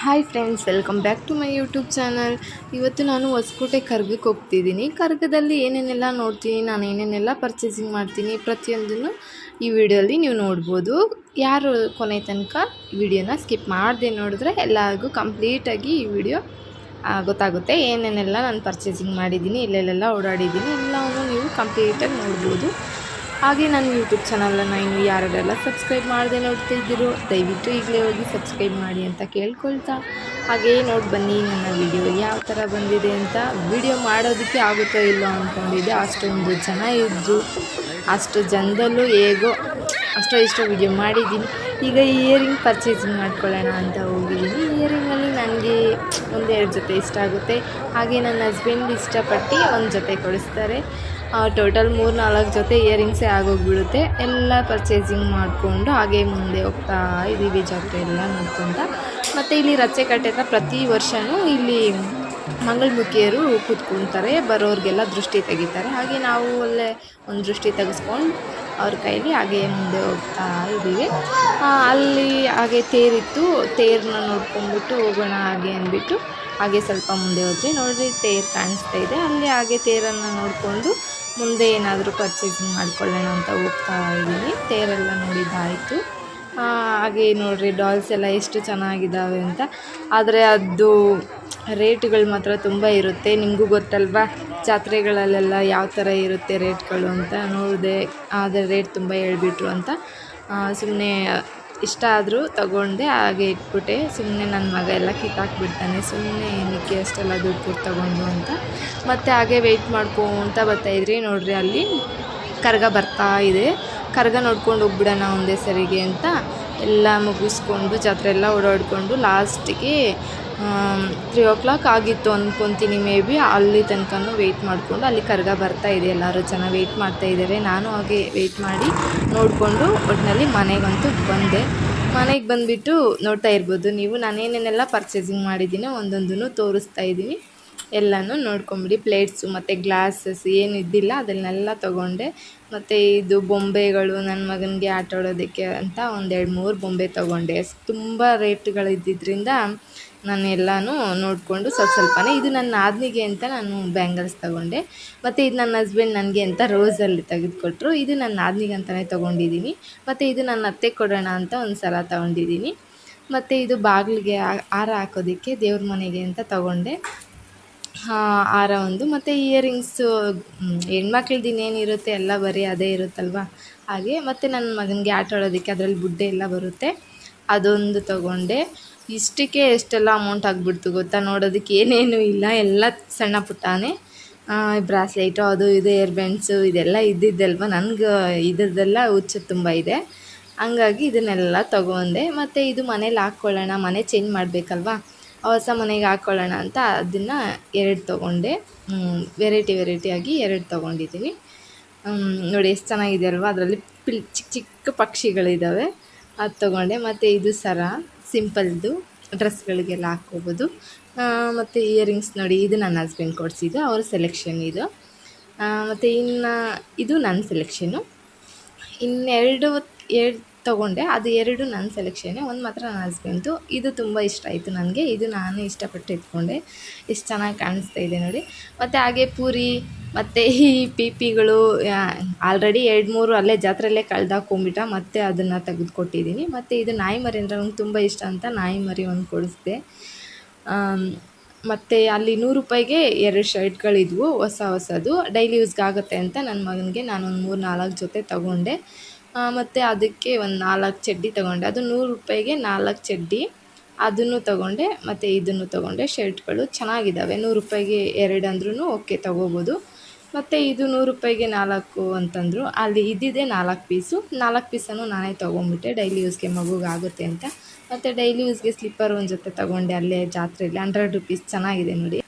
Hi friends, welcome back to my YouTube channel. ಇವತ್ತು ನಾನು ಹೊಸಕೋಟೆ ಕರ್ಗಕ್ಕೆ ಹೋಗ್ತಿದ್ದೀನಿ. ಕರ್ಗದಲ್ಲಿ ಏನೇನೆಲ್ಲ ನೋಡ್ತೀನಿ, ನಾನು ಏನೇನೆಲ್ಲ ಪರ್ಚೇಸಿಂಗ್ ಮಾಡ್ತೀನಿ, ಪ್ರತಿಯೊಂದನ್ನು ಈ ವಿಡಿಯೋಲಿ ನೀವು ನೋಡ್ಬೋದು. ಯಾರು ಕೊನೆ ತನಕ ವಿಡಿಯೋನ ಸ್ಕಿಪ್ ಮಾಡದೆ ನೋಡಿದ್ರೆ ಎಲ್ಲರಿಗೂ ಕಂಪ್ಲೀಟಾಗಿ ಈ ವಿಡಿಯೋ ಗೊತ್ತಾಗುತ್ತೆ. ಏನೇನೆಲ್ಲ ನಾನು ಪರ್ಚೇಸಿಂಗ್ ಮಾಡಿದ್ದೀನಿ, ಎಲ್ಲೆಲ್ಲೆಲ್ಲ ಓಡಾಡಿದ್ದೀನಿ ಎಲ್ಲವೂ ನೀವು ಕಂಪ್ಲೀಟಾಗಿ ನೋಡ್ಬೋದು. ಹಾಗೆ ನನ್ನ ಯೂಟ್ಯೂಬ್ ಚಾನಲನ್ನು ಇನ್ನು ಯಾರೆಲ್ಲ ಸಬ್ಸ್ಕ್ರೈಬ್ ಮಾಡದೆ ನೋಡ್ತಾ ಇದ್ದೀರೋ ದಯವಿಟ್ಟು ಈಗಲೇ ಹೋಗಿ ಸಬ್ಸ್ಕ್ರೈಬ್ ಮಾಡಿ ಅಂತ ಕೇಳ್ಕೊಳ್ತಾ, ಹಾಗೇ ನೋಡಿ ಬನ್ನಿ ನನ್ನ ವಿಡಿಯೋ ಯಾವ ಥರ ಬಂದಿದೆ ಅಂತ. ವಿಡಿಯೋ ಮಾಡೋದಕ್ಕೆ ಆಗುತ್ತೋ ಇಲ್ಲೋ ಅಂದ್ಕೊಂಡಿದ್ದೆ, ಅಷ್ಟೊಂದು ಜನ ಇದ್ದರು. ಅಷ್ಟು ಜನದಲ್ಲೂ ಹೇಗೋ ಅಷ್ಟೋ ಇಷ್ಟೋ ವಿಡಿಯೋ ಮಾಡಿದ್ದೀನಿ. ಈಗ ಇಯರಿಂಗ್ ಪರ್ಚೇಸಿಂಗ್ ಮಾಡ್ಕೊಳ್ಳೋಣ ಅಂತ ಹೋಗಿದ್ದೀನಿ. ಇಯರಿಂಗಲ್ಲಿ ನನಗೆ ಒಂದೆರಡು ಜೊತೆ ಇಷ್ಟ ಆಗುತ್ತೆ. ಹಾಗೆ ನನ್ನ ಹಸ್ಬೆಂಡ್ ಇಷ್ಟಪಟ್ಟು ಒಂದು ಜೊತೆ ಕೊಡಿಸ್ತಾರೆ. ಟೋಟಲ್ 3-4 ಜೊತೆ ಇಯರಿಂಗ್ಸೇ ಆಗೋಗ್ಬಿಡುತ್ತೆ. ಎಲ್ಲ ಪರ್ಚೇಸಿಂಗ್ ಮಾಡಿಕೊಂಡು ಹಾಗೆ ಮುಂದೆ ಹೋಗ್ತಾ ಇದ್ದೀವಿ, ಜಾತ್ರೆ ಎಲ್ಲ ನೋಡ್ಕೊತ. ಮತ್ತು ಇಲ್ಲಿ ರಚ್ಚೆಕಟ್ಟೆ ಹತ್ರ ಪ್ರತಿ ವರ್ಷವೂ ಇಲ್ಲಿ ಮಂಗಳಮುಖಿಯರು ಕೂತ್ಕೊಳ್ತಾರೆ, ಬರೋರಿಗೆಲ್ಲ ದೃಷ್ಟಿ ತೆಗಿತಾರೆ. ಹಾಗೆ ನಾವು ಅಲ್ಲೇ ಒಂದು ದೃಷ್ಟಿ ತೆಗೆಸ್ಕೊಂಡು ಅವ್ರ ಕೈಲಿ ಹಾಗೆ ಮುಂದೆ ಹೋಗ್ತಾ ಇದ್ದೀವಿ. ಅಲ್ಲಿ ಹಾಗೆ ತೇರಿತ್ತು, ತೇರನ್ನ ನೋಡ್ಕೊಂಡ್ಬಿಟ್ಟು ಹೋಗೋಣ ಹಾಗೆ ಅಂದ್ಬಿಟ್ಟು ಹಾಗೆ ಸ್ವಲ್ಪ ಮುಂದೆ ಹೋದರೆ ನೋಡಿರಿ ತೇರು ಕಾಣಿಸ್ತಾ ಇದೆ. ಅಲ್ಲಿ ಹಾಗೆ ತೇರನ್ನು ನೋಡಿಕೊಂಡು ಮುಂದೆ ಏನಾದರೂ ಪರ್ಚೇಸಿಂಗ್ ಮಾಡ್ಕೊಳ್ಳೋಣ ಅಂತ ಹೋಗ್ತಾ ಇದ್ದೀನಿ. ತೇರೆಲ್ಲ ನೋಡಿದ್ದಾಯಿತು. ಹಾಗೆ ನೋಡಿರಿ ಡಾಲ್ಸ್ ಎಲ್ಲ ಎಷ್ಟು ಚೆನ್ನಾಗಿದ್ದಾವೆ ಅಂತ. ಆದರೆ ಅದು ರೇಟ್ಗಳು ಮಾತ್ರ ತುಂಬ ಇರುತ್ತೆ. ನಿಮಗೂ ಗೊತ್ತಲ್ವಾ ಜಾತ್ರೆಗಳಲ್ಲೆಲ್ಲ ಯಾವ ಥರ ಇರುತ್ತೆ ರೇಟ್ಗಳು ಅಂತ. ನೋಡಿದೆ, ಆದರೆ ರೇಟ್ ತುಂಬ ಹೇಳ್ಬಿಟ್ರು ಅಂತ ಸುಮ್ಮನೆ ಇಷ್ಟ ಆದರೂ ತಗೊಂಡೆ, ಹಾಗೆ ಇಟ್ಬಿಟ್ಟೆ. ಸುಮ್ಮನೆ ನನ್ನ ಮಗ ಎಲ್ಲ ಕಿತ್ತಾಕ್ಬಿಡ್ತಾನೆ, ಸುಮ್ಮನೆ ಏನಕ್ಕೆ ಅಷ್ಟೆಲ್ಲ ದುಡ್ಡು ಕೊಟ್ಟು ತಗೊಂಡು ಅಂತ. ಮತ್ತು ಹಾಗೆ ವೆಯ್ಟ್ ಮಾಡ್ಕೊತ ಬರ್ತಾಯಿದ್ರಿ. ನೋಡಿರಿ ಅಲ್ಲಿ ಕರ್ಗ ಬರ್ತಾ ಇದೆ. ಕರ್ಗ ನೋಡ್ಕೊಂಡು ಹೋಗ್ಬಿಡೋಣ ಒಂದೇ ಸರಿಗೆ ಅಂತ ಎಲ್ಲ ಮುಗಿಸ್ಕೊಂಡು ಜಾತ್ರೆ ಎಲ್ಲ ಓಡಾಡಿಕೊಂಡು ಲಾಸ್ಟಿಗೆ 3 ಆಗಿತ್ತು ಅಂದ್ಕೊತೀನಿ ಮೇ ಬಿ. ಅಲ್ಲಿ ತನಕನೂ ವೆಯ್ಟ್ ಮಾಡಿಕೊಂಡು ಅಲ್ಲಿ ಕರ್ಗ ಬರ್ತಾ ಇದೆ, ಎಲ್ಲರೂ ಜನ ವೆಯ್ಟ್ ಮಾಡ್ತಾಯಿದ್ದಾರೆ. ನಾನು ಹಾಗೆ ವೆಯ್ಟ್ ಮಾಡಿ ನೋಡಿಕೊಂಡು ಒಟ್ಟಿನಲ್ಲಿ ಮನೆಗಂತೂ ಬಂದೆ. ಮನೆಗೆ ಬಂದುಬಿಟ್ಟು ನೋಡ್ತಾ ಇರ್ಬೋದು ನೀವು ನಾನೇನೇನೆಲ್ಲ ಪರ್ಚೇಸಿಂಗ್ ಮಾಡಿದ್ದೀನೋ ಒಂದೊಂದನ್ನು ತೋರಿಸ್ತಾ ಇದ್ದೀನಿ. ಎಲ್ಲನೂ ನೋಡ್ಕೊಂಬಿಡಿ. ಪ್ಲೇಟ್ಸು ಮತ್ತು ಗ್ಲಾಸಸ್ ಏನು ಇದ್ದಿಲ್ಲ ಅದನ್ನೆಲ್ಲ ತೊಗೊಂಡೆ. ಮತ್ತು ಇದು ಬೊಂಬೆಗಳು ನನ್ನ ಮಗನಿಗೆ ಆಟ ಆಡೋದಕ್ಕೆ ಅಂತ 1-2-3 ಬೊಂಬೆ ತೊಗೊಂಡೆ. ತುಂಬ ರೇಟ್ಗಳು ಇದ್ದಿದ್ದರಿಂದ ನಾನು ಎಲ್ಲನೂ ನೋಡಿಕೊಂಡು ಸ್ವಲ್ಪನೇ. ಇದು ನನ್ನ ನಾದಿನಿಗೆ ಅಂತ ನಾನು ಬ್ಯಾಂಗಲ್ಸ್ ತೊಗೊಂಡೆ. ಮತ್ತು ಇದು ನನ್ನ ಹಸ್ಬೆಂಡ್ ನನಗೆ ಅಂತ ರೋಸಲ್ಲಿ ತೆಗೆದುಕೊಟ್ರು. ಇದು ನನ್ನ ನಾದಿನಿಗೆ ಅಂತಲೇ ತೊಗೊಂಡಿದ್ದೀನಿ. ಮತ್ತು ಇದು ನನ್ನ ಅತ್ತೆ ಕೊಡೋಣ ಅಂತ ಒಂದು ಸಲ ತೊಗೊಂಡಿದ್ದೀನಿ. ಮತ್ತು ಇದು ಬಾಗಿಲಿಗೆ ಹಾರ ಹಾಕೋದಕ್ಕೆ ದೇವ್ರ ಮನೆಗೆ ಅಂತ ತೊಗೊಂಡೆ ಹಾರ ಒಂದು. ಮತ್ತು ಇಯರಿಂಗ್ಸು ಹೆಣ್ಮಕ್ಳದ್ದು ಇನ್ನೇನಿರುತ್ತೆ ಎಲ್ಲ ಬರೀ ಅದೇ ಇರುತ್ತಲ್ವ ಹಾಗೆ. ಮತ್ತು ನನ್ನ ಮಗನಿಗೆ ಆಟ ಆಡೋದಕ್ಕೆ ಅದರಲ್ಲಿ ಬುಡ್ಡೆ ಎಲ್ಲ ಬರುತ್ತೆ, ಅದೊಂದು ತೊಗೊಂಡೆ. ಇಷ್ಟಕ್ಕೆ ಎಷ್ಟೆಲ್ಲ ಅಮೌಂಟ್ ಆಗಿಬಿಡ್ತು ಗೊತ್ತಾ. ನೋಡೋದಕ್ಕೆ ಏನೇನೂ ಇಲ್ಲ, ಎಲ್ಲ ಸಣ್ಣ ಪುಟ್ಟನೇ. ಬ್ರಾಸ್ಲೈಟು ಅದು ಇದು ಏರ್ ಬ್ಯಾಂಡ್ಸು ಇದೆಲ್ಲ ಇದ್ದಿದ್ದಲ್ವ. ನನಗೆ ಇದರದ್ದೆಲ್ಲ ಹುಚ್ಚು ತುಂಬ ಇದೆ, ಹಂಗಾಗಿ ಇದನ್ನೆಲ್ಲ ತೊಗೊಂಡೆ. ಮತ್ತು ಇದು ಮನೇಲಿ ಹಾಕ್ಕೊಳ್ಳೋಣ, ಮನೆ ಚೇಂಜ್ ಮಾಡಬೇಕಲ್ವ, ಹೊಸ ಮನೆಗೆ ಹಾಕ್ಕೊಳ್ಳೋಣ ಅಂತ ಅದನ್ನು 2 ತೊಗೊಂಡೆ. ವೆರೈಟಿಯಾಗಿ 2 ತೊಗೊಂಡಿದ್ದೀನಿ. ನೋಡಿ ಎಷ್ಟು ಚೆನ್ನಾಗಿದೆ ಅಲ್ವಾ. ಅದರಲ್ಲಿ ಚಿಕ್ಕ ಚಿಕ್ಕ ಪಕ್ಷಿಗಳಿದ್ದಾವೆ, ಅದು ತೊಗೊಂಡೆ. ಮತ್ತು ಇದು ಸರ ಸಿಂಪಲ್ದು ಡ್ರೆಸ್ಗಳಿಗೆಲ್ಲ ಹಾಕ್ಕೋಬೋದು. ಮತ್ತು ಇಯರಿಂಗ್ಸ್ ನೋಡಿ, ಇದು ನನ್ನ ಹಸ್ಬೆಂಡ್ ಕೊಡಿಸಿದ್ದು, ಅವ್ರ ಸೆಲೆಕ್ಷನ್ ಇದು. ಮತ್ತು ಇನ್ನು ಇದು ನನ್ನ ಸೆಲೆಕ್ಷನು. ಇನ್ನೆರಡು ತೊಗೊಂಡೆ, ಅದು 2 ನನ್ನ ಸೆಲೆಕ್ಷನ್ನೇ, ಒಂದು ಮಾತ್ರ ನನ್ನ ಹಸ್ಬೆಂಡ್ದು. ಇದು ತುಂಬ ಇಷ್ಟ ಆಯಿತು ನನಗೆ, ಇದು ನಾನೇ ಇಷ್ಟಪಟ್ಟು ಎತ್ಕೊಂಡೆ. ಎಷ್ಟು ಚೆನ್ನಾಗಿ ಕಾಣಿಸ್ತಾ ಇದೆ ನೋಡಿ. ಮತ್ತು ಹಾಗೆ ಪೂರಿ ಮತ್ತು ಈ ಪಿಗಳು ಆಲ್ರೆಡಿ 2-3 ಅಲ್ಲೇ ಜಾತ್ರೆಯಲ್ಲೇ ಕಳೆದಾಕೊಂಬಿಟ್ಟ, ಮತ್ತು ಅದನ್ನು ತೆಗೆದುಕೊಟ್ಟಿದ್ದೀನಿ. ಮತ್ತು ಇದು ನಾಯಿ ಮರಿ ಅಂದರೆ ಅವ್ನಿಗೆ ತುಂಬ ಇಷ್ಟ ಅಂತ ನಾಯಿ ಮರಿ ಒಂದು ಕೊಡಿಸ್ದೆ. ಮತ್ತು ಅಲ್ಲಿ 100 ರೂಪಾಯಿಗೆ 2 ಶರ್ಟ್ಗಳಿದ್ವು, ಹೊಸದು ಡೈಲಿ ಯೂಸ್ಗೆ ಆಗುತ್ತೆ ಅಂತ ನನ್ನ ಮಗನಿಗೆ ನಾನೊಂದು 3-4 ಜೊತೆ ತೊಗೊಂಡೆ. ಮತ್ತು ಅದಕ್ಕೆ ಒಂದು 4 ಚಡ್ಡಿ ತೊಗೊಂಡೆ. ಅದು 100 ರೂಪಾಯಿಗೆ 4 ಚಡ್ಡಿ, ಅದನ್ನು ತೊಗೊಂಡೆ. ಮತ್ತು ಇದನ್ನು ತೊಗೊಂಡೆ. ಶರ್ಟ್ಗಳು ಚೆನ್ನಾಗಿದ್ದಾವೆ, 100 ರೂಪಾಯಿಗೆ 2 ಅಂದ್ರೂ ಓಕೆ ತೊಗೋಬೋದು. ಮತ್ತು ಇದು 100 ರೂಪಾಯಿಗೆ 4 ಅಂತಂದರು. ಅಲ್ಲಿ ಇದ್ದಿದ್ದೆ 4 ಪೀಸು, 4 ಪೀಸನ್ನು ನಾನೇ ತೊಗೊಂಬಿಟ್ಟೆ, ಡೈಲಿ ಯೂಸ್ಗೆ ಮಗುಗೆ ಆಗುತ್ತೆ ಅಂತ. ಮತ್ತು ಡೈಲಿ ಯೂಸ್ಗೆ ಸ್ಲಿಪ್ಪರ್ ಒಂದು ಜೊತೆ ತೊಗೊಂಡೆ ಅಲ್ಲೇ ಜಾತ್ರೆಯಲ್ಲಿ, 100 ರೂಪೀಸ್ ಚೆನ್ನಾಗಿದೆ ನೋಡಿ.